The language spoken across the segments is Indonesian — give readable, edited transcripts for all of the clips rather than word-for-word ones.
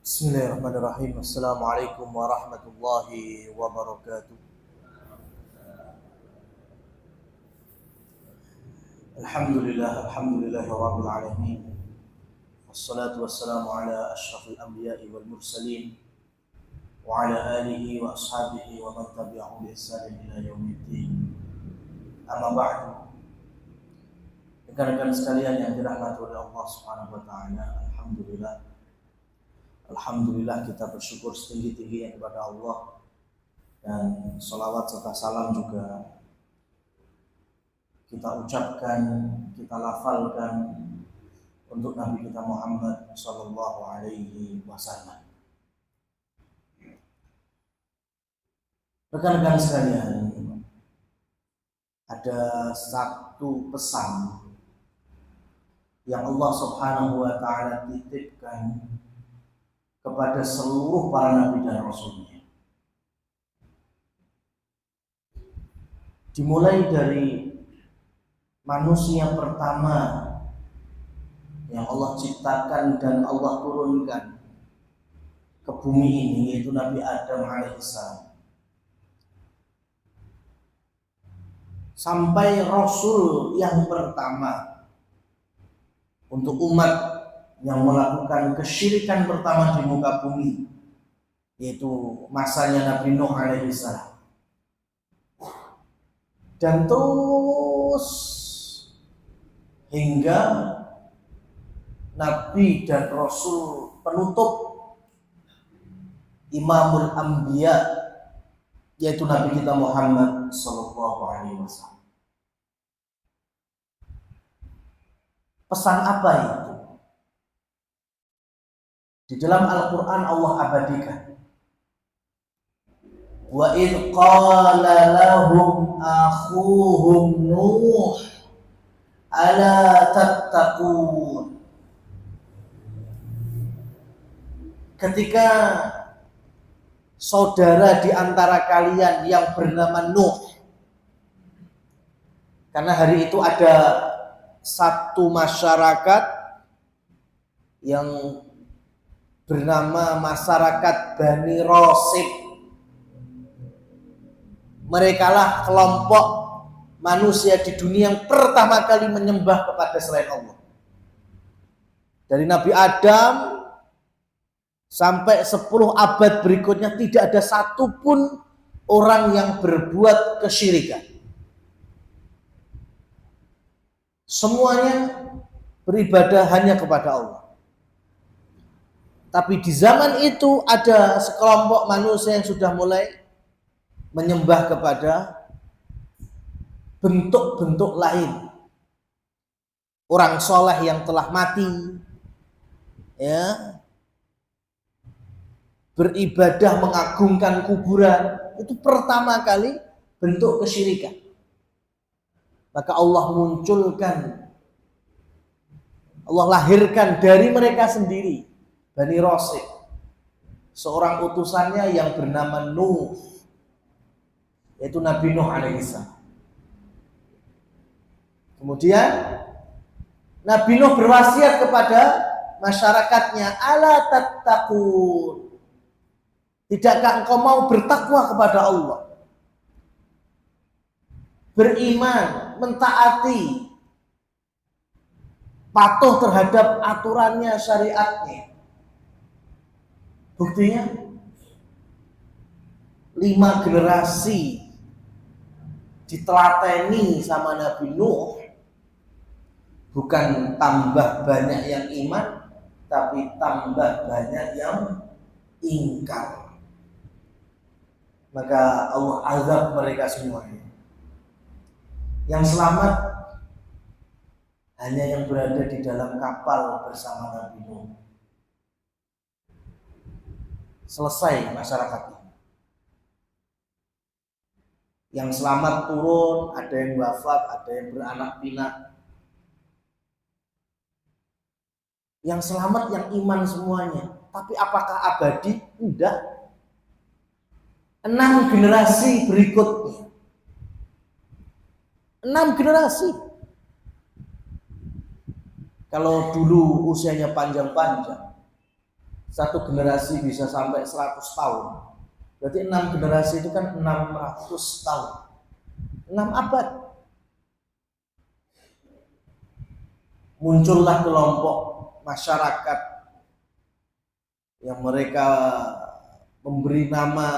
Bismillahirrahmanirrahim. Assalamualaikum warahmatullahi wabarakatuh. Alhamdulillahirabbil alamin. Wassalatu wassalamu ala asyrafil anbiya'i wal mursalin wa ala alihi wa ashabihi wa man tabi'ahum bi ihsanin ila yaumiddin. Amma ba'du. Rekan-rekan sekalian yang dirahmati oleh Allah Subhanahu wa taala, Alhamdulillah kita bersyukur setinggi-tingginya kepada Allah, dan salawat serta salam juga kita ucapkan, kita lafalkan untuk Nabi kita Muhammad sallallahu alaihi wasallam. Rekan-rekan sekalian, ada satu pesan yang Allah Subhanahu wa taala titipkan kepada seluruh para nabi dan rasulnya. Dimulai dari manusia pertama yang Allah ciptakan dan Allah turunkan ke bumi ini, yaitu Nabi Adam alaihissalam, sampai Rasul yang pertama untuk umat yang melakukan kesyirikan pertama di muka bumi, yaitu masanya Nabi Nuh alaihissalam. Dan terus hingga Nabi dan Rasul penutup, Imamul Anbiya, yaitu Nabi kita Muhammad sallallahu alaihi wasallam. Pesan apa itu? Di dalam Al-Quran Allah abadikan. Wa idh qala lahum akhuhum Nuh ala tattaqun. Ketika saudara di antara kalian yang bernama Nuh, karena hari itu ada satu masyarakat yang bernama masyarakat Bani Rosib. Merekalah kelompok manusia di dunia yang pertama kali menyembah kepada selain Allah. Dari Nabi Adam sampai 10 abad berikutnya tidak ada satupun orang yang berbuat kesyirikan. Semuanya beribadah hanya kepada Allah. Tapi di zaman itu ada sekelompok manusia yang sudah mulai menyembah kepada bentuk-bentuk lain. Orang soleh yang telah mati, ya, beribadah mengagungkan kuburan, itu pertama kali bentuk kesyirikan. Maka Allah munculkan, Allah lahirkan dari mereka sendiri Bani Rosib, seorang utusannya yang bernama Nuh, yaitu Nabi Nuh alaihissalam. Kemudian Nabi Nuh berwasiat kepada masyarakatnya, ala tattaqun, tidakkah engkau mau bertakwa kepada Allah, beriman, mentaati, patuh terhadap aturannya, syariatnya. Buktinya 5 generasi ditelateni sama Nabi Nuh. Bukan tambah banyak yang iman, tapi tambah banyak yang ingkar. Maka Allah azab mereka semuanya. Yang selamat hanya yang berada di dalam kapal bersama Nabi Nuh. Selesai masyarakat ini. Yang selamat turun, ada yang wafat, ada yang beranak pinak. Yang selamat yang iman semuanya. Tapi apakah abadi? Tidak. 6 generasi berikutnya. 6 generasi. Kalau dulu usianya panjang-panjang, Satu generasi bisa sampai 100 tahun. Berarti 6 generasi itu kan 600 tahun. 6 abad. Muncullah kelompok masyarakat yang mereka memberi nama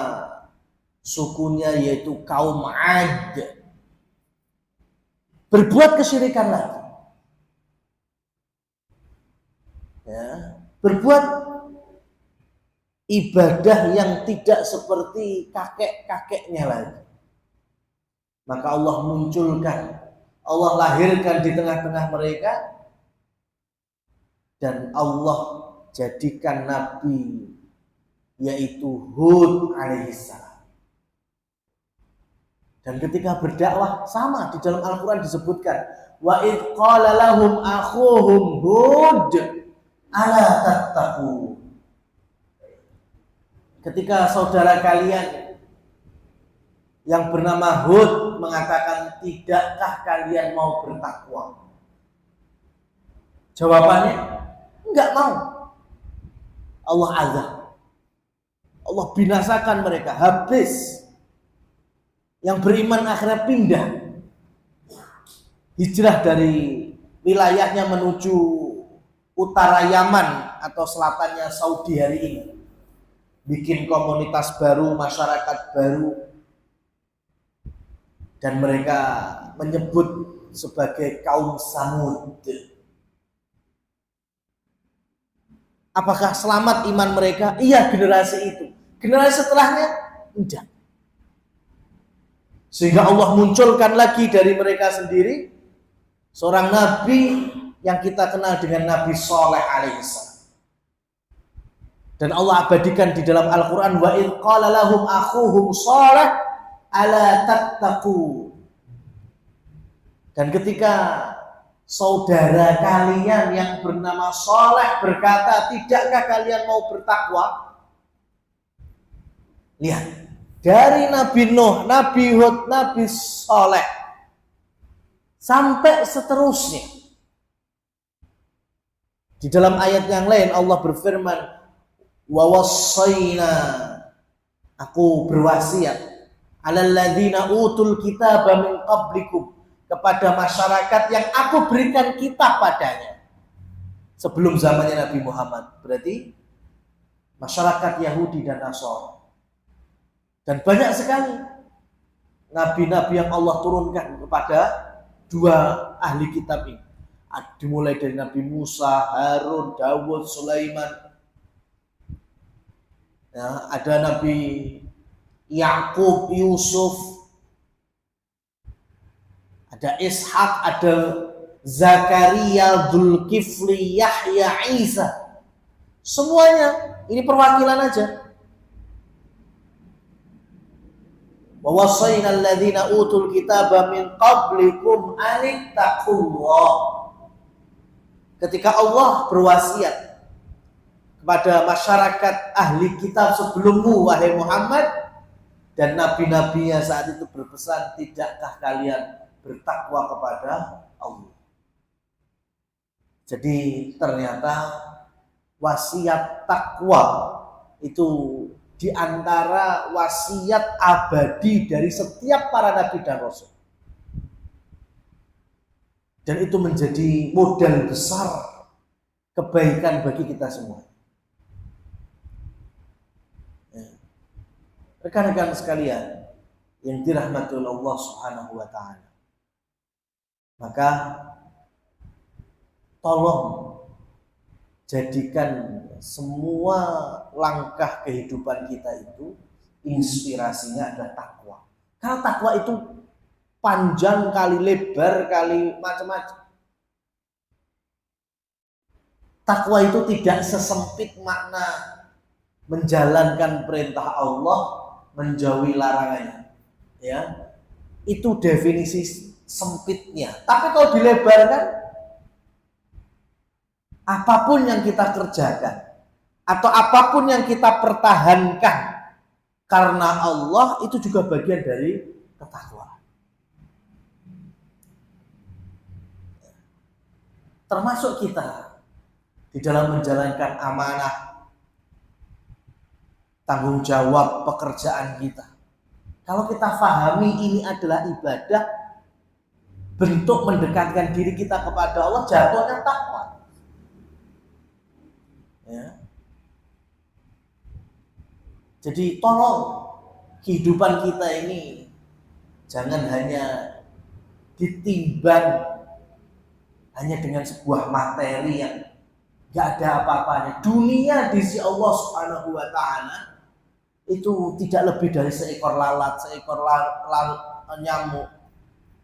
sukunya yaitu kaum Ad. Berbuat kesyirikan lagi. Ya, berbuat ibadah yang tidak seperti kakek-kakeknya lagi. Maka Allah munculkan, Allah lahirkan di tengah-tengah mereka, dan Allah jadikan nabi yaitu Hud alaihissalam. Dan ketika berdakwah sama di dalam Al-Qur'an disebutkan, wa id qala lahum akhuhum Hud ala tattaqun. Ketika saudara kalian yang bernama Hud mengatakan, tidakkah kalian mau bertakwa? Jawabannya, enggak mau. Allah azab. Allah binasakan mereka, habis. Yang beriman akhirnya pindah. Hijrah dari wilayahnya menuju utara Yaman atau selatannya Saudi hari ini. Bikin komunitas baru, masyarakat baru, dan mereka menyebut sebagai kaum Samud. Apakah selamat iman mereka? Iya, generasi itu. Generasi setelahnya enggak. Sehingga Allah munculkan lagi dari mereka sendiri seorang nabi yang kita kenal dengan Nabi Shalih alaihissalam. Dan Allah abadikan di dalam Al-Quran, wa in qala lahum akhuhum Shalih ala tattaqun. Dan ketika saudara kalian yang bernama Shalih berkata, tidakkah kalian mau bertakwa? Lihat, dari Nabi Nuh, Nabi Hud, Nabi Shalih sampai seterusnya. Di dalam ayat yang lain Allah berfirman, wa wassayna, aku berwasiat, alal ladzina utul kitaba min qablikum, kepada masyarakat yang aku berikan kitab padanya sebelum zamannya Nabi Muhammad. Berarti masyarakat Yahudi dan Nasrani. Dan banyak sekali nabi-nabi yang Allah turunkan kepada dua ahli kitab ini. Dimulai dari Nabi Musa, Harun, Dawud, Sulaiman. Ya, ada Nabi Yakub, Yusuf, ada Ishak, ada Zakaria, Dzulkifli, Yahya, Isa. Semuanya ini perwakilan aja. Wa wassayna alladzina utul kitaba min qablikum anittaqullah. Ketika Allah berwasiat kepada masyarakat ahli kitab sebelummu, wahai Muhammad, dan nabi-nabinya saat itu berpesan, tidakkah kalian bertakwa kepada Allah? Jadi ternyata wasiat takwa itu diantara wasiat abadi dari setiap para nabi dan rasul. Dan itu menjadi modal besar kebaikan bagi kita semua. Rekan-rekan sekalian yang dirahmati oleh Allah Subhanahu wa taala. Maka tolong jadikan semua langkah kehidupan kita itu inspirasinya adalah takwa. Karena takwa itu panjang kali lebar kali macam-macam. Takwa itu tidak sesempit makna menjalankan perintah Allah, menjauhi larangannya. Ya. Itu definisi sempitnya. Tapi kalau dilebarkan, apapun yang kita kerjakan atau apapun yang kita pertahankan karena Allah, itu juga bagian dari ketakwaan. Termasuk kita di dalam menjalankan amanah, tanggung jawab pekerjaan kita. Kalau kita pahami ini adalah ibadah, bentuk mendekatkan diri kita kepada Allah, jatuhnya takwa. Ya. Jadi tolong kehidupan kita ini jangan hanya ditimbang hanya dengan sebuah materi yang gak ada apa-apanya. Dunia di sisi Allah Subhanahu wa Ta'ala itu tidak lebih dari seekor lalat, seekor nyamuk,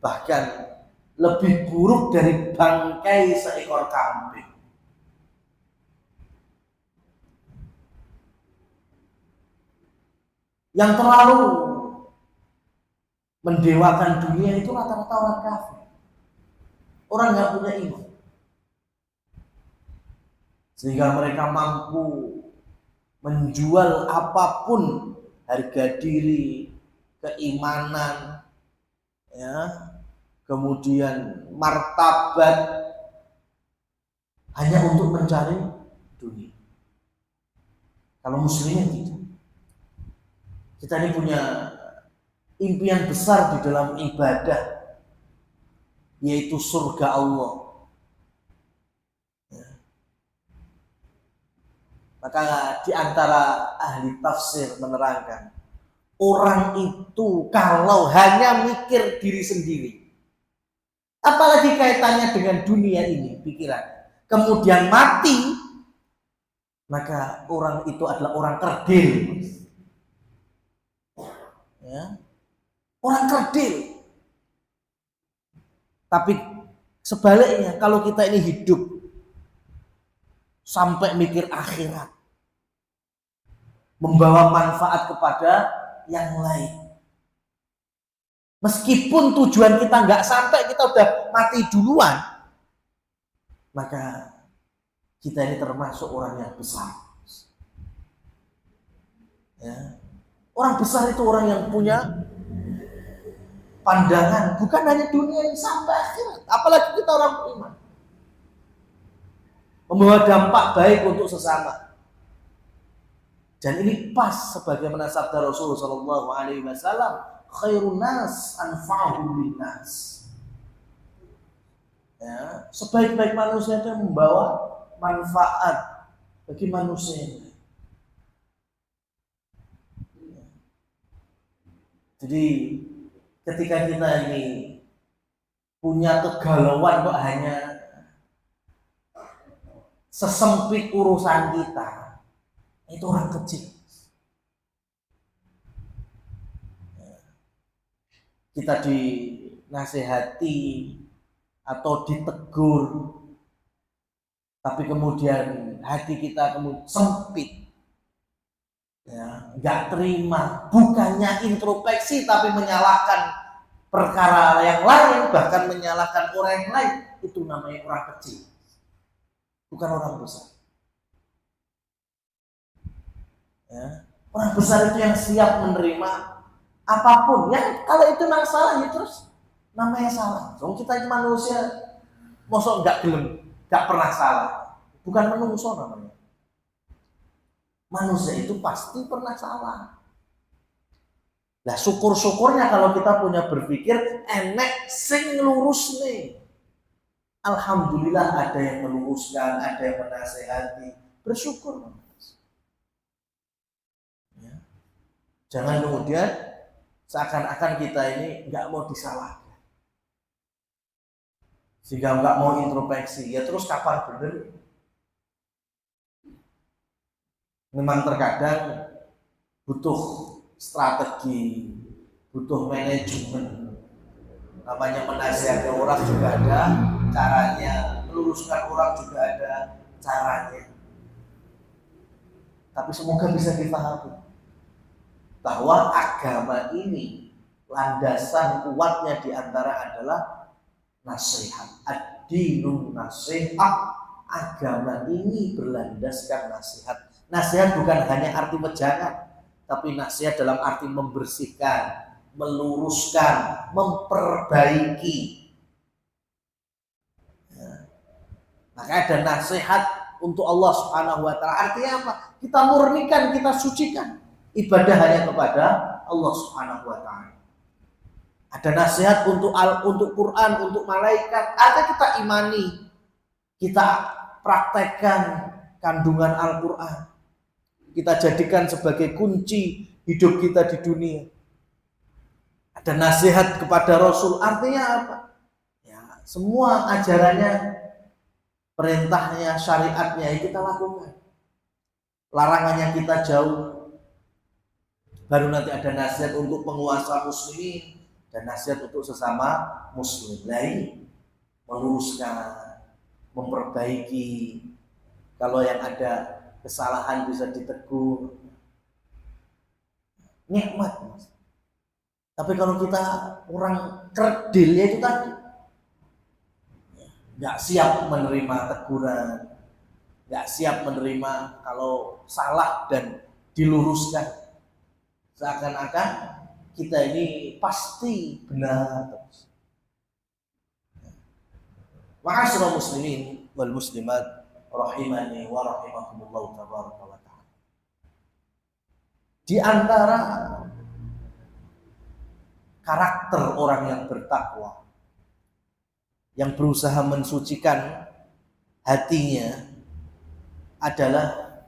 bahkan lebih buruk dari bangkai seekor kambing. Yang terlalu mendewakan dunia itu rata-rata orang kafir, orang nggak punya iman, sehingga mereka mampu menjual apapun, harga diri, keimanan, ya, kemudian martabat, hanya untuk mencari dunia. Kalau muslimin tidak. Kita ini punya impian besar di dalam ibadah, yaitu surga Allah. Ya. Maka di antara ahli tafsir menerangkan, orang itu kalau hanya mikir diri sendiri, apalagi kaitannya dengan dunia ini, pikiran, kemudian mati, maka orang itu adalah orang kerdil. Ya. Orang kerdil. Tapi sebaliknya, kalau kita ini hidup sampai mikir akhirat, membawa manfaat kepada yang lain, meskipun tujuan kita nggak sampai, kita udah mati duluan, maka kita ini termasuk orang yang besar. Ya. Orang besar itu orang yang punya pandangan bukan hanya dunia ini sampai akhirat, apalagi kita orang beriman, membawa dampak baik untuk sesama. Dan ini pas sebagaimana sabda Rasulullah Shallallahu Alaihi Wasallam, khairun nas anfa'uhum linnas. Ya, sebaik-baik manusia itu membawa manfaat bagi manusia. Jadi ketika kita ini punya kegalauan kok hanya sesempit urusan kita, itu orang kecil. Kita dinasehati atau ditegur, tapi kemudian hati kita kemudian sempit. Ya, nggak terima, bukannya introspeksi tapi menyalahkan perkara yang lain, bahkan menyalahkan orang yang lain, itu namanya orang kecil, bukan orang besar. Ya, orang besar itu yang siap menerima apapun, ya kalau itu memang salah ya terus namanya salah. So, kita ini manusia, mosok nggak gelem, nggak pernah salah, bukan menungso namanya. Manusia itu pasti pernah salah. Nah, syukur-syukurnya kalau kita punya berpikir enek sing lurus nih. Alhamdulillah ada yang meluruskan, ada yang menasehati. Bersyukur. Ya. Jangan kemudian seakan-akan kita ini nggak mau disalahkan, sehingga nggak mau introspeksi. Ya terus kapan bener? Memang terkadang butuh strategi, butuh manajemen. Namanya menasihati orang juga ada caranya, meluruskan orang juga ada caranya. Tapi semoga bisa dipahami bahwa agama ini landasan kuatnya diantara adalah nasihat. Ad-dinun nasihat. Agama ini berlandaskan nasihat. Nasihat bukan hanya arti wejangan, tapi nasihat dalam arti membersihkan, meluruskan, memperbaiki. Ya. Maka ada nasihat untuk Allah Subhanahu wa Ta'ala. Artinya apa? Kita murnikan, kita sucikan. ibadah hanya kepada Allah Subhanahu wa taala. Ada nasihat untuk Quran, untuk malaikat, ada kita imani, kita praktekkan kandungan Al-Quran, kita jadikan sebagai kunci hidup kita di dunia. Ada nasihat kepada Rasul, artinya apa? Ya, semua ajarannya, perintahnya, syariatnya kita lakukan, larangannya kita jauh. Baru nanti ada nasihat untuk penguasa muslimin dan nasihat untuk sesama muslim. Lain meluruskan, memperbaiki, kalau yang ada kesalahan bisa ditegur. Nikmat, Mas. Tapi kalau kita kurang kerdil, ya itu tadi, nggak siap menerima teguran, nggak siap menerima kalau salah dan diluruskan, seakan-akan kita ini pasti benar terus. Ma'asyiral muslimin wal muslimat rahimani wa rahimakumullah tabaraka wa ta'ala. Di antara karakter orang yang bertakwa, yang berusaha mensucikan hatinya, adalah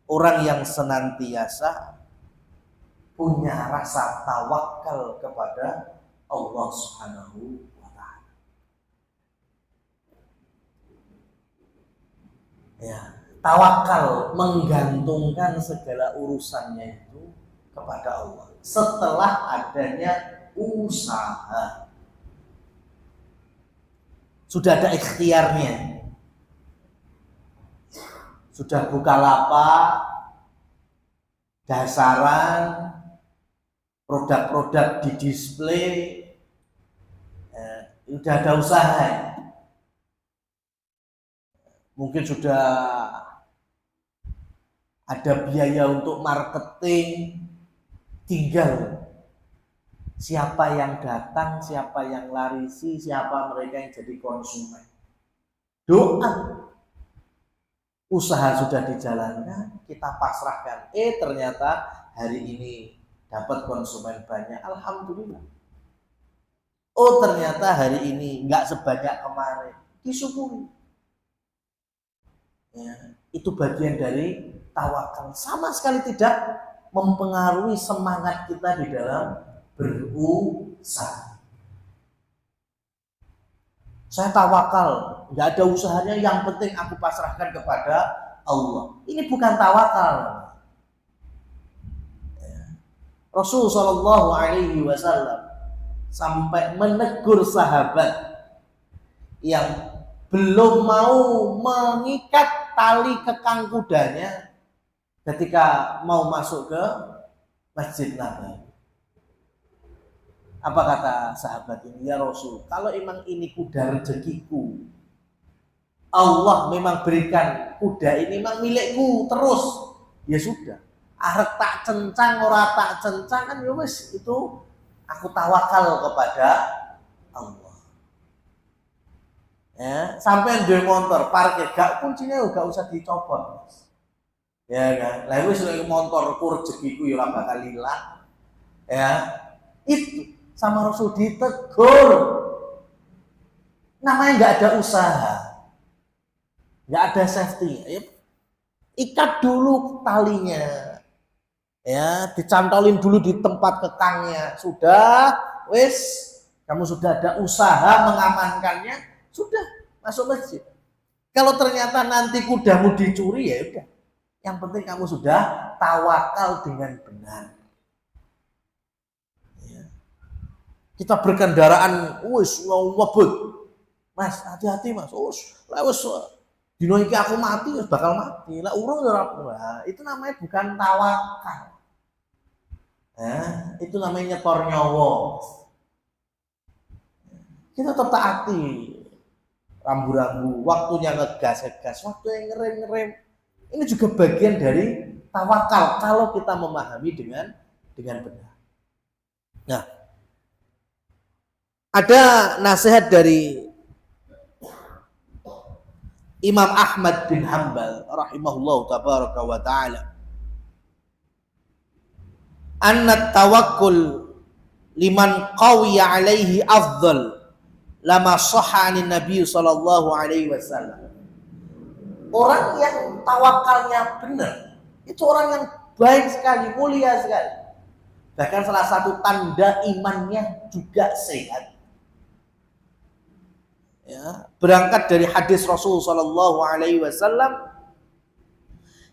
orang yang senantiasa punya rasa tawakal kepada Allah Subhanahu wa ta'ala. Ya, tawakal menggantungkan segala urusannya itu kepada Allah setelah adanya usaha. Sudah ada ikhtiarnya, sudah buka lapak, dasaran, produk-produk di display, sudah ada usaha. Mungkin sudah ada biaya untuk marketing, tinggal siapa yang datang, siapa yang larisi, siapa mereka yang jadi konsumen. Doa, usaha sudah dijalankan, kita pasrahkan. Ternyata hari ini dapat konsumen banyak, alhamdulillah. Ternyata hari ini nggak sebanyak kemarin, disyukuri. Ya, itu bagian dari tawakal. Sama sekali tidak mempengaruhi semangat kita di dalam berusaha. Saya tawakal, nggak ada usahanya, yang penting aku pasrahkan kepada Allah. Ini bukan tawakal. Rasul Shallallahu Alaihi Wasallam sampai menegur sahabat yang belum mau mengikat tali kekang kudanya ketika mau masuk ke Masjid Nabawi. Apa kata sahabat ini? Ya Rasul, kalau emang ini kuda rezekiku, Allah memang berikan kuda ini memang milikku terus, ya sudah. Arek tak cencang, ora tak cencang, kan ya wis, itu aku tawakal kepada Allah. Ya, sampai duwe motor parkir, gak kuncinya gak usah dicopot. Ya kan? Lah wis nek motorku rezekiku ya ora bakal ilang. Ya, itu sama Rasul ditegur. Namanya nggak ada usaha, nggak ada safety. Ya, ikat dulu talinya, ya, dicantolin dulu di tempat kekangnya. Sudah, wis, kamu sudah ada usaha mengamankannya, sudah masuk masjid. Kalau ternyata nanti kudamu dicuri, ya udah. Yang penting kamu sudah tawakal dengan benar. Kita berkendaraan, mau ngebut, Mas, hati-hati Mas, dino iki aku mati, bakal mati, lah urung ora. Itu namanya bukan tawakal. Itu namanya nyetor nyawa. Kita tetap taati, rambu-rambu, waktunya ngegas, waktunya ngerem. Ini juga bagian dari tawakal kalau kita memahami dengan benar. Nah, ada nasihat dari Imam Ahmad bin Hanbal rahimahullah tabaraka wa ta'ala. anna tawakkul liman qawiya alaihi afdal lama sahha anin nabi sallallahu alaihi wasallam. Orang yang tawakalnya benar itu orang yang baik sekali, mulia sekali. Bahkan salah satu tanda imannya juga sehat. Ya, berangkat dari hadis Rasul sallallahu alaihi wasallam,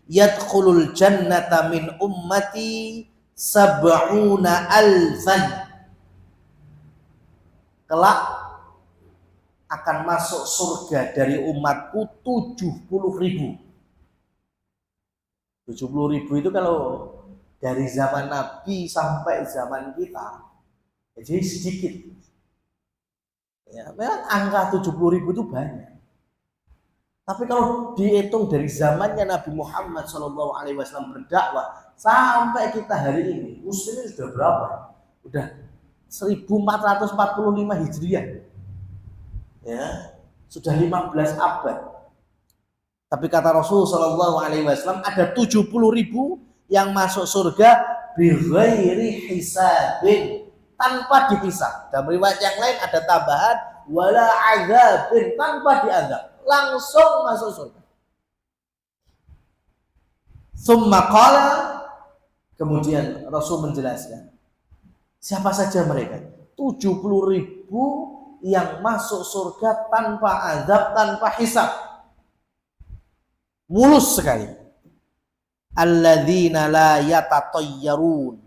yadkhulul jannata min ummati sab'una alfan. Kelak akan masuk surga dari umatku 70.000. 70.000 itu kalau dari zaman Nabi sampai zaman kita, jadi sedikit. Ya, memang angka 70.000 itu banyak. Tapi kalau dihitung dari zamannya Nabi Muhammad SAW berdakwah sampai kita hari ini, muslimin sudah berapa? Udah 1445 Hijriah. Ya, sudah 15 abad. Tapi kata Rasul SAW ada 70.000 yang masuk surga bighairi hisabin, tanpa dipisah. Dalam riwayat yang lain ada tambahan wala azabin, tanpa diazab, langsung masuk surga. Tsumma qala, kemudian Rasul menjelaskan siapa saja mereka. 70.000 yang masuk surga tanpa azab, tanpa hisab, mulus sekali. Alladzina la yatatayyarun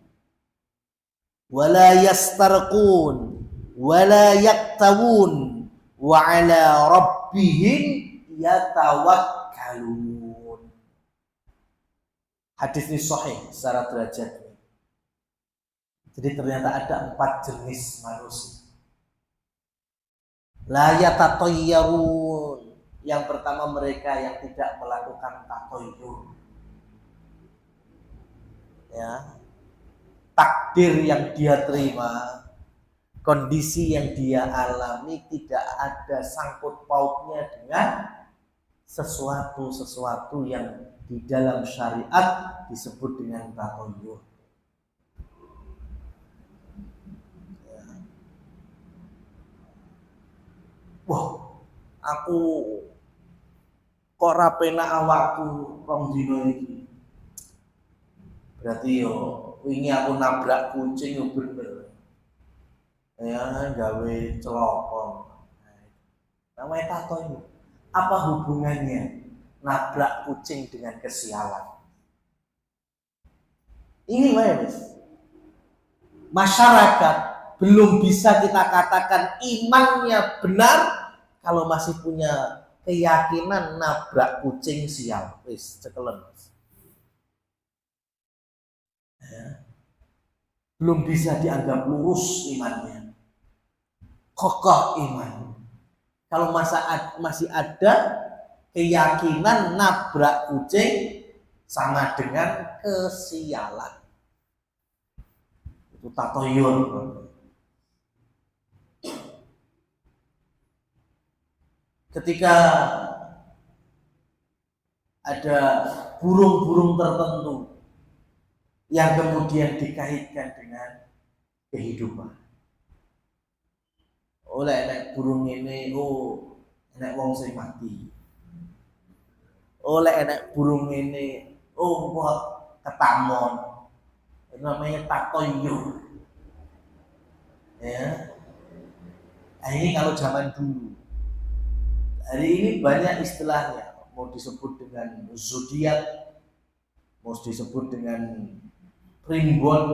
wa la yastarqun wa la yaktawun wa ala rabbihim yatawakkalun. Hadis ini sahih secara derajat. Jadi ternyata ada 4 jenis manusia. La yatatayyarun, yang pertama mereka yang tidak melakukan tatayyur. Ya, takdir yang dia terima, kondisi yang dia alami tidak ada sangkut pautnya dengan sesuatu yang di dalam syariat disebut dengan tatayyur. Ya. Wah, aku kok rapena awakku rong dino iki. Berarti yo wingi aku nabrak kucing yo bener. Ya, gawe celokong. Namanya tatayyur. Apa hubungannya nabrak kucing dengan kesialan? Ini Mas, masyarakat belum bisa kita katakan imannya benar kalau masih punya keyakinan nabrak kucing sial. Wis cekelen. Ya. Belum bisa dianggap lurus imannya, kokoh iman. Kalau masih ada keyakinan nabrak kucing sama dengan kesialan, itu tatayyur. Ketika ada burung-burung tertentu yang kemudian dikaitkan dengan kehidupan. Oleh enek burung ini, enek wong sing mati. Oleh enek burung ini, kok ketamon. Itu namanya tatayyur. Ya. Nah, ini kalau zaman dulu. Hari ini banyak istilahnya, mau disebut dengan zodiak, mau disebut dengan primbon,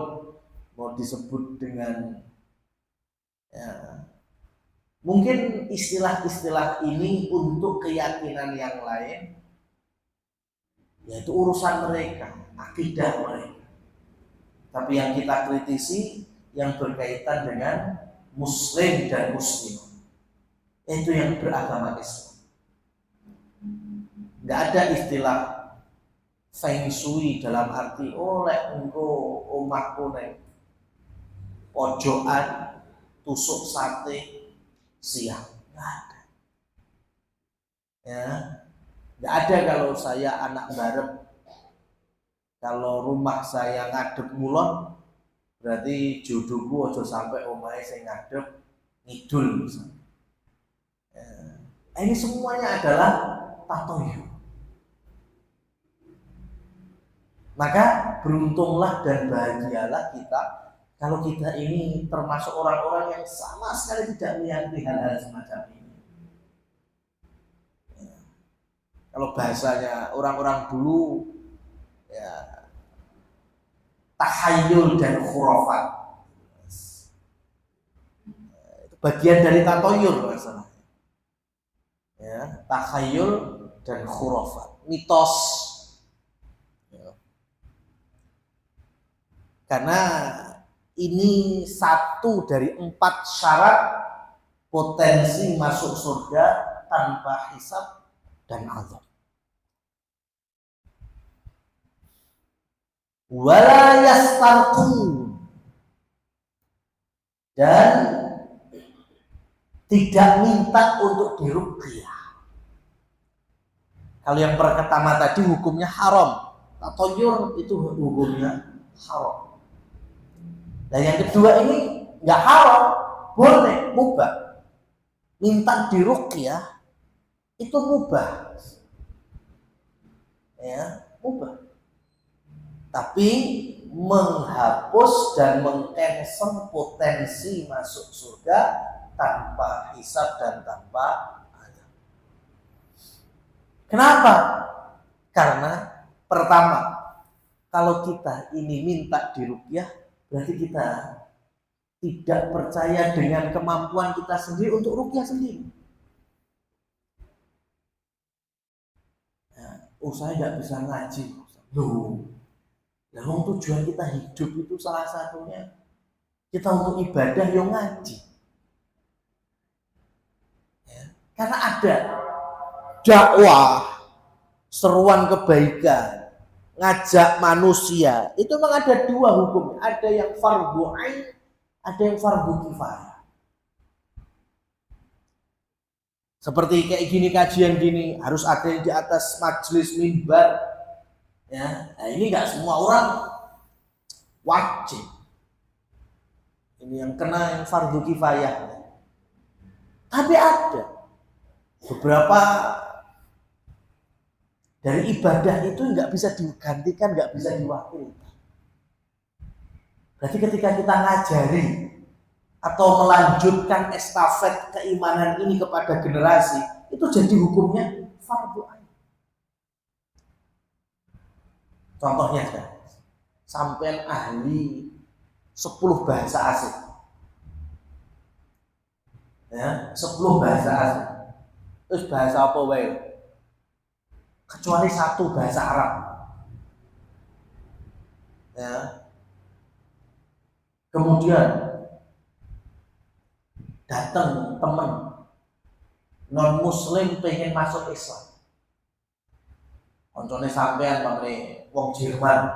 mau disebut dengan ya, mungkin istilah-istilah ini untuk keyakinan yang lain, yaitu urusan mereka, akidah mereka. Tapi yang kita kritisi yang berkaitan dengan muslim dan muslim, itu yang beragama Islam. Nggak ada istilah feng shui dalam arti lek engko omahku nek pojokan tusuk sate siang. Nggak ada. Ya, nggak ada kalau saya anak barep, kalau rumah saya ngadep ngulon, berarti jodohku aja sampai omahe sing ngadep ngidul misalnya. Ini semuanya adalah tatoyur. Maka beruntunglah dan bahagialah kita kalau kita ini termasuk orang-orang yang sama sekali tidak meyakini hal-hal semacam ini. Kalau bahasanya orang-orang dulu, ya, takhayul dan khurafat. Itu bagian dari tatoyur masalah. Ya, takhayul dan khurafat, mitos. Ya. Karena ini satu dari 4 syarat potensi masuk surga tanpa hisab dan azab. Wala yastarqun, dan tidak minta untuk diruqyah. Kalau yang pertama tadi hukumnya haram, tatoyur itu hukumnya haram. Nah yang kedua ini nggak haram, boleh, mubah. Minta diruqyah itu mubah, ya, mubah. Tapi menghapus dan mengcancel potensi masuk surga tanpa hisab dan tanpa azab. Kenapa? Karena pertama, kalau kita ini minta diruqyah, berarti kita tidak percaya dengan kemampuan kita sendiri untuk ruqyah sendiri. Nah, saya nggak bisa ngaji. Loh, nah, tujuan kita hidup itu salah satunya kita untuk ibadah yang ngaji. Ya, karena ada dakwah, seruan kebaikan, ngajak manusia, itu memang ada 2 hukum. Ada yang fardhu ain, ada yang fardhu kifayah. Seperti kayak gini, kajian gini, harus ada yang di atas majelis mimbar. Ya, nah ini nggak semua orang wajib. Ini yang kena yang fardhu kifayah. Tapi ada beberapa dari ibadah itu nggak bisa digantikan, nggak bisa diwakilkan. Berarti ketika kita ngajari atau melanjutkan estafet keimanan ini kepada generasi, itu jadi hukumnya fardhu ain. Contohnya kan, sampean ahli 10 bahasa asing, ya, 10 bahasa asing, terus bahasa apa wae, kecuali 1 bahasa Arab, ya. Kemudian datang teman non muslim pengen masuk Islam, contohnya sampean pamane wong Jerman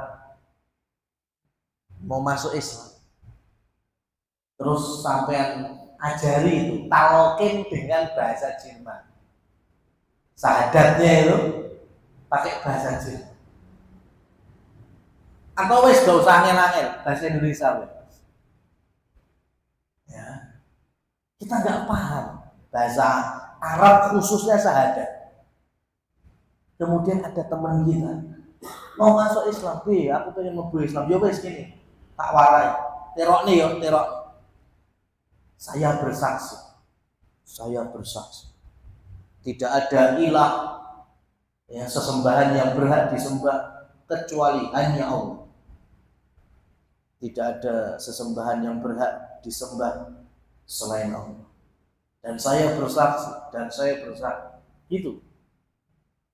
mau masuk Islam, terus sampean ajari itu talqin dengan bahasa Jerman, syahadatnya itu pakai bahasa Jerman, atau wes gak usah ngel-ngel bahasa Indonesia wes. Ya, kita nggak paham bahasa Arab khususnya syahadat. Kemudian ada teman kita mau masuk Islam, aku pengen mlebu Islam, yo wes gini, tak warai, terok nih yo, terok. Saya bersaksi, tidak ada ilah, ya, sesembahan yang berhak disembah kecuali hanya Allah. Tidak ada sesembahan yang berhak disembah selain Allah. Dan saya bersaksi, gitu.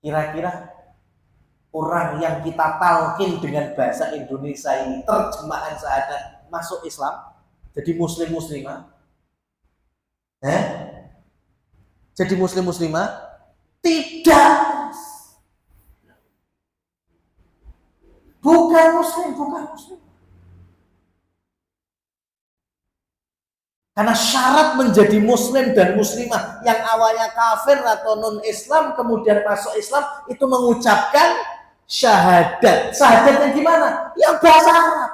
Kira-kira orang yang kita talqin dengan bahasa Indonesia ini terjemahan syahadat masuk Islam, jadi muslim-muslimah, jadi muslim-muslimah? Tidak. Bukan muslim. Karena syarat menjadi muslim dan muslimah yang awalnya kafir atau non-Islam kemudian masuk Islam itu mengucapkan syahadat. Syahadatnya gimana? Yang bahasa Arab.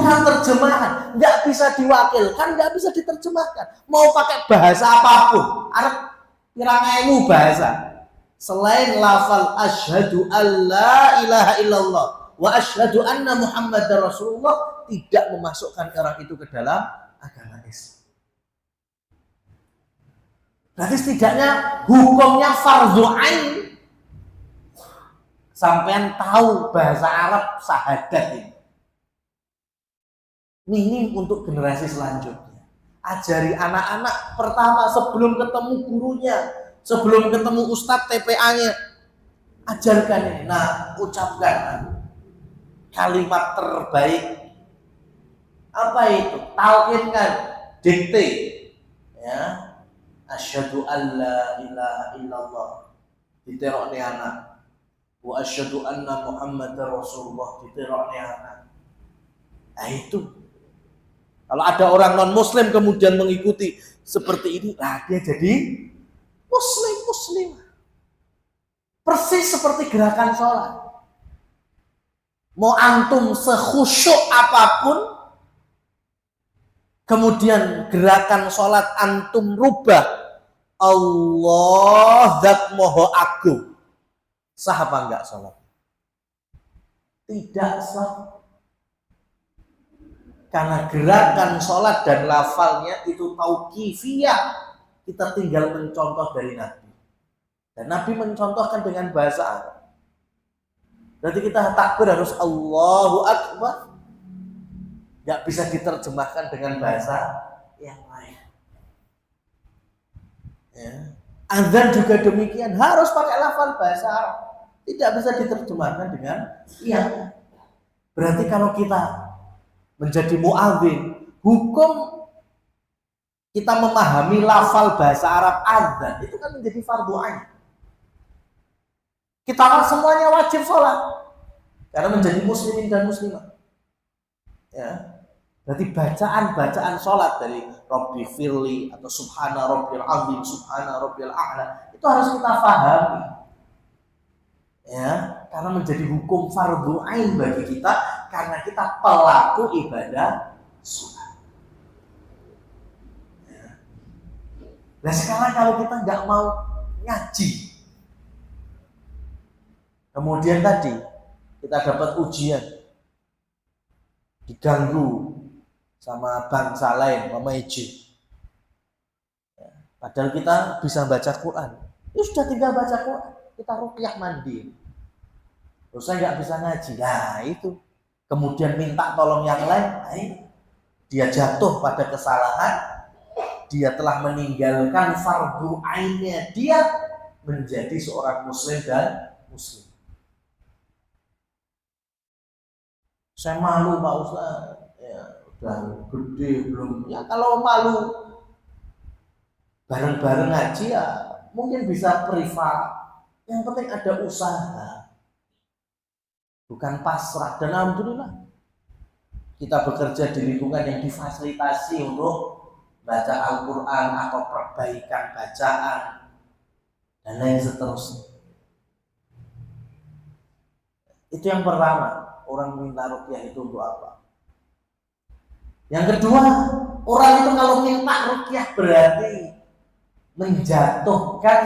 bukan terjemahan, nggak bisa diwakilkan, nggak bisa diterjemahkan. Mau pakai bahasa apapun, Arab pirang bahasa. Selain lafal asyhadu alla ilaha illallah wa asyhadu anna muhammadar rasulullah, tidak memasukkan orang itu ke dalam agama Islam. Berarti setidaknya hukumnya fardhu ain. Sampean tahu bahasa Arab syahadat ini. Minim untuk generasi selanjutnya. Ajari anak-anak pertama sebelum ketemu gurunya, sebelum ketemu ustadz TPA-nya, ajarkan ini. Nah, ucapkan kalimat terbaik. Apa itu? Talqinkan, dikte. Ya. Asyhadu alla ilaha illallah. Diterokne anak. Wa asyhadu anna muhammadar rasulullah. Diterokne anak. Nah itu. Kalau ada orang non-muslim kemudian mengikuti seperti ini, nah dia jadi muslim. Persis seperti gerakan sholat. Mau antum sekhusyuk apapun, kemudian gerakan sholat antum rubah, Allah zat moho agung, sah apa enggak sholat? Tidak sah. Karena gerakan sholat dan lafalnya itu tauqifiyah. Kita tinggal mencontoh dari Nabi. Dan Nabi mencontohkan dengan bahasa Arab. Berarti kita takbir harus Allahu Akbar. Gak bisa diterjemahkan dengan bahasa yang lain. Ya. Azan juga demikian. Harus pakai lafal bahasa Arab. Tidak bisa diterjemahkan dengan yang. Berarti kalau kita menjadi muadzin, hukum kita memahami lafal bahasa Arab azan itu kan menjadi fardhu ain. Kita semuanya wajib sholat karena menjadi muslimin dan muslimah. Ya, berarti bacaan sholat dari Rabbi firli atau Subhana Rabbil Azim, Subhana Rabbil A'la itu harus kita pahami. Ya, karena menjadi hukum fardhu ain bagi kita karena kita pelaku ibadah sholat. Ya. Nah sekarang kalau kita nggak mau ngaji, kemudian tadi kita dapat ujian, diganggu sama bangsa lain, sama jin. Ya. Padahal kita bisa baca Quran, ya sudah tinggal baca Quran, kita ruqyah mandiri. Terus saya nggak bisa ngaji, nah itu. Kemudian minta tolong yang lain, dia jatuh pada kesalahan, dia telah meninggalkan fardhu ainnya, dia menjadi seorang muslim dan muslim. Saya malu Pak Ustaz, ya udah gede belum, ya kalau malu bareng-bareng ngaji ya mungkin bisa privat, yang penting ada usaha. Bukan pasrah, dan alhamdulillah kita bekerja di lingkungan yang difasilitasi untuk baca Al-Quran atau perbaikan bacaan dan lain seterusnya. Itu yang pertama, orang minta ruqyah itu untuk apa? Yang kedua, orang itu kalau minta ruqyah berarti menjatuhkan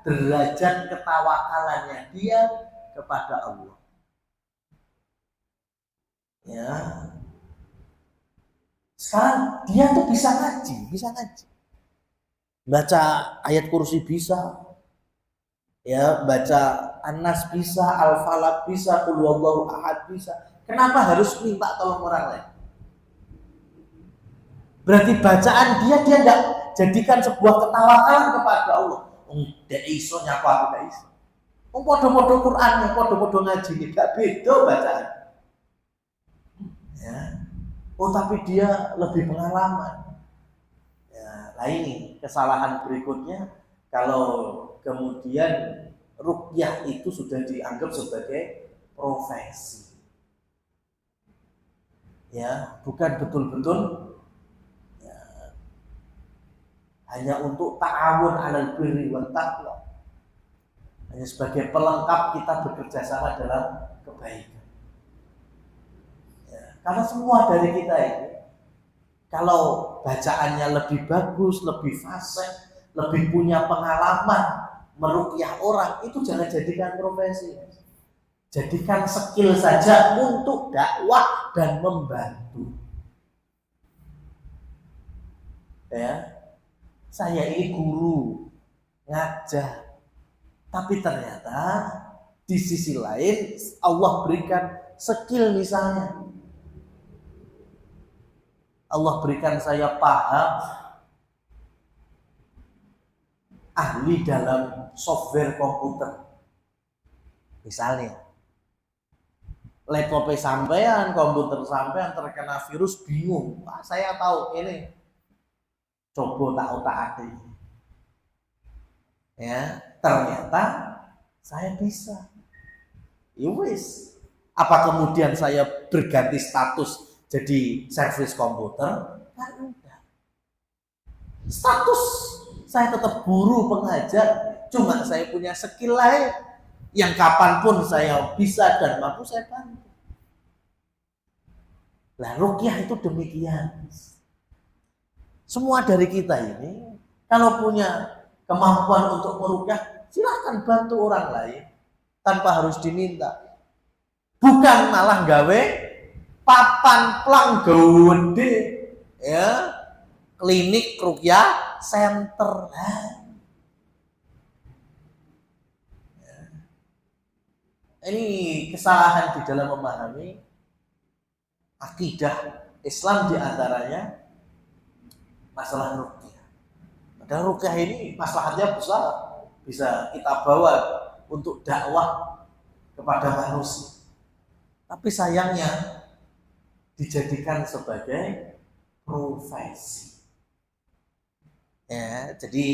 derajat ketawakalannya dia kepada Allah. Ya. Sekarang dia tuh bisa ngaji. Baca ayat kursi bisa. Ya, baca An-Nas bisa, Al-Falaq bisa, Qul huwallahu ahad bisa. Kenapa harus minta tolong orang lain? Berarti bacaan dia enggak jadikan sebuah ketawakalan kepada Allah. Ndak iso nyapa aku ndak iso. Podo-podo Quran, podo-podo ngaji, gak beda bacaan. Ya. Oh tapi dia lebih pengalaman. Ya, nah ini kesalahan berikutnya kalau kemudian ruqyah itu sudah dianggap sebagai profesi. Ya, bukan betul-betul ya, hanya untuk ta'awun 'alal birri wat taqwa. Hanya sebagai pelengkap kita bekerja sama dalam kebaikan. Karena semua dari kita ini, kalau bacaannya lebih bagus, lebih fasih, lebih punya pengalaman meruqyah orang, itu jangan jadikan profesi. Jadikan skill saja untuk dakwah dan membantu. Ya, saya ini guru, ngajar, tapi ternyata di sisi lain Allah berikan skill, misalnya Allah berikan saya paham, ahli dalam software komputer, misalnya laptop sampean, komputer sampean terkena virus, bingung. Wah, saya tahu ini, coba tak utak-atik. Ya, ternyata saya bisa. Ya wis. Apa kemudian saya berganti status jadi servis komputer? Kan enggak. Status saya tetap guru pengajar, cuma saya punya skill lain yang kapanpun saya bisa dan mampu saya bantu. Lah ruqyah itu demikian. Semua dari kita ini kalau punya kemampuan untuk meruqyah, silahkan bantu orang lain tanpa harus diminta. Bukan malah gawe papan plang gede, ya, klinik ruqyah center. Ini kesalahan di dalam memahami akidah Islam, diantaranya masalah ruqyah. Padahal ruqyah ini maslahatnya besar, bisa kita bawa untuk dakwah kepada manusia. Tapi sayangnya dijadikan sebagai profesi. Ya, jadi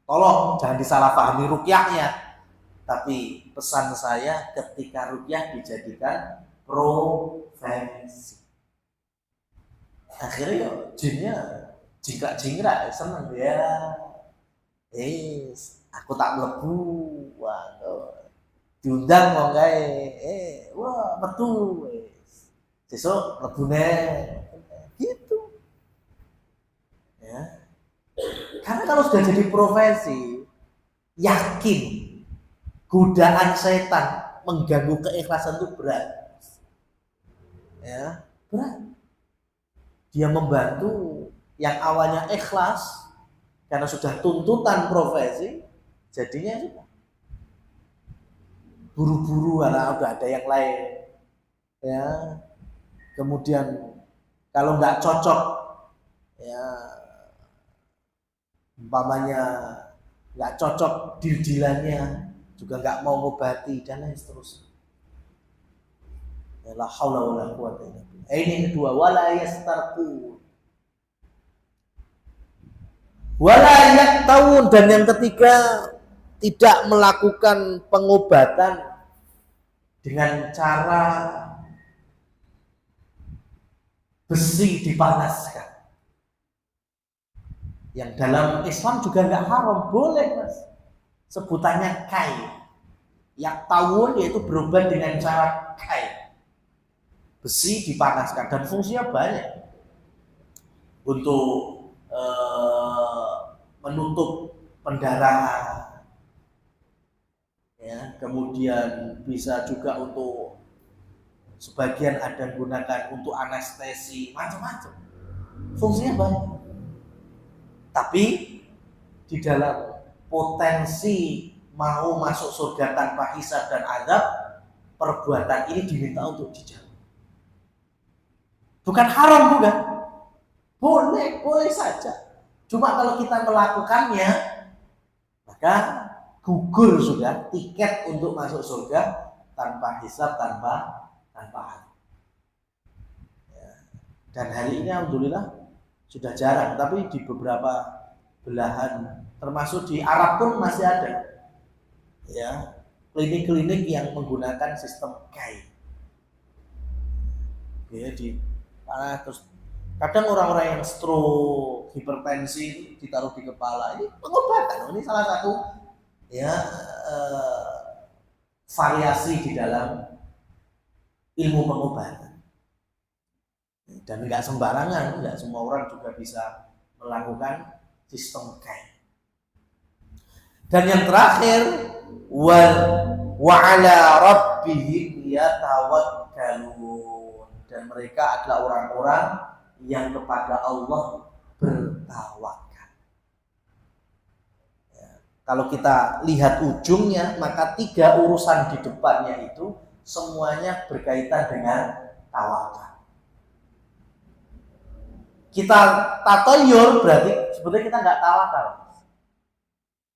tolong jangan disalahpahami ruqyahnya. Tapi pesan saya, ketika ruqyah dijadikan profesi, akhirnya jinnya jingkrak seneng ya. Aku tak mlebu, diundang mau gawe, wah metu sesuk mlebune gitu. Ya. Karena kalau sudah jadi profesi, yakin godaan setan mengganggu keikhlasan itu berat. Ya, berat. Dia membantu yang awalnya ikhlas karena sudah tuntutan profesi, jadinya sudah buru-buru karena udah ada yang lain. Ya. Kemudian kalau nggak cocok, ya umpamanya nggak cocok deal-dealannya, juga nggak mau ngobati dan lain seterusnya. La haula wala quwwata illa billah. Ini kedua, wala yastarqun. Wala yaktawun, dan yang ketiga, tidak melakukan pengobatan dengan cara besi dipanaskan. Yang dalam Islam juga nggak haram, boleh mas. Sebutannya kai. Yaktawun yaitu berobat dengan cara kai. Besi dipanaskan, dan fungsinya banyak untuk menutup pendarahan, ya, kemudian bisa juga untuk sebagian ada gunakan untuk anestesi, macam-macam, fungsinya banyak. Tapi di dalam potensi mau masuk surga tanpa hisab dan azab, perbuatan ini diminta untuk dijauhi. Bukan haram, bukan. Boleh saja. Cuma kalau kita melakukannya, maka gugur sudah tiket untuk masuk surga tanpa hisab, tanpa azab. Ya. Dan hari ini alhamdulillah sudah jarang, tapi di beberapa belahan, termasuk di Arab pun masih ada. Ya, klinik-klinik yang menggunakan sistem kai. Ya, terus kadang orang-orang yang stroke, hipertensi ditaruh di kepala, ini pengobatan. Ini salah satu ya variasi di dalam ilmu pengobatan. Dan nggak sembarangan, nggak semua orang juga bisa melakukan sistem kain. Dan yang terakhir, wa ala rabbihim yatawakkalun, dan mereka adalah orang-orang yang kepada Allah bertawakal. Ya, kalau kita lihat ujungnya, maka 3 urusan di depannya itu semuanya berkaitan dengan tawakal. Kita tatoyur berarti sebetulnya kita nggak tawakal.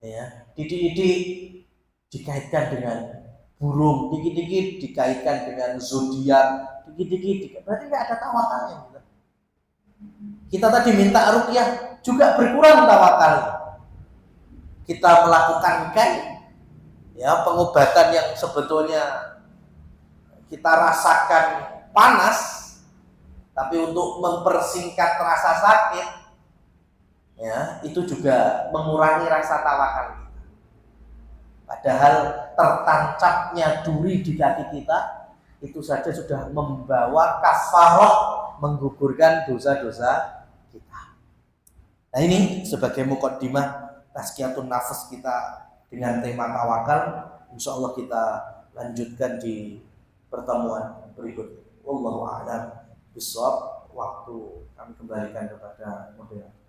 Ya, dikit-dikit dikaitkan dengan burung, dikit-dikit dikaitkan dengan zodiak, dikit-dikit berarti nggak ada tawakalnya. Kita tadi minta ruqyah juga berkurang tawakal. Kita melakukan ya pengobatan yang sebetulnya kita rasakan panas, tapi untuk mempersingkat rasa sakit, ya itu juga mengurangi rasa tawakal kita. Padahal tertancapnya duri di kaki kita itu saja sudah membawa kafarah, menggugurkan dosa-dosa kita. Nah ini sebagai muqaddimah tazkiyatun nafas kita dengan tema tawakal. Insya Allah kita lanjutkan di pertemuan berikutnya. Wallahu a'lam bishawab. Waktu kami kembalikan kepada moderator.